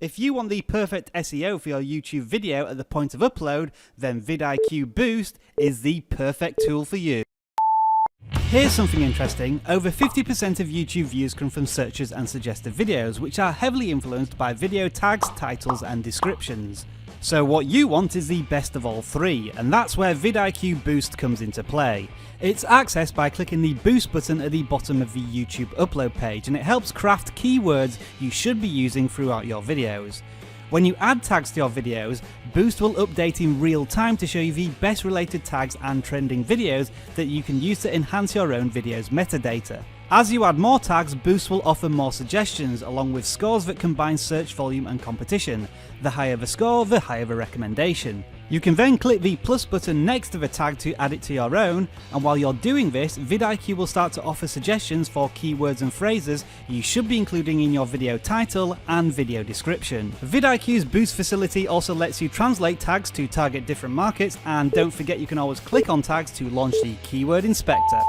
If you want the perfect SEO for your YouTube video at the point of upload, then vidIQ Boost is the perfect tool for you. Here's something interesting. Over 50% of YouTube views come from searches and suggested videos, which are heavily influenced by video tags, titles and descriptions. So what you want is the best of all three, and that's where vidIQ Boost comes into play. It's accessed by clicking the Boost button at the bottom of the YouTube upload page, and it helps craft keywords you should be using throughout your videos. When you add tags to your videos, Boost will update in real time to show you the best related tags and trending videos that you can use to enhance your own video's metadata. As you add more tags, Boost will offer more suggestions along with scores that combine search volume and competition. The higher the score, the higher the recommendation. You can then click the plus button next to the tag to add it to your own, and while you're doing this, vidIQ will start to offer suggestions for keywords and phrases you should be including in your video title and video description. vidIQ's Boost facility also lets you translate tags to target different markets, and don't forget you can always click on tags to launch the keyword inspector.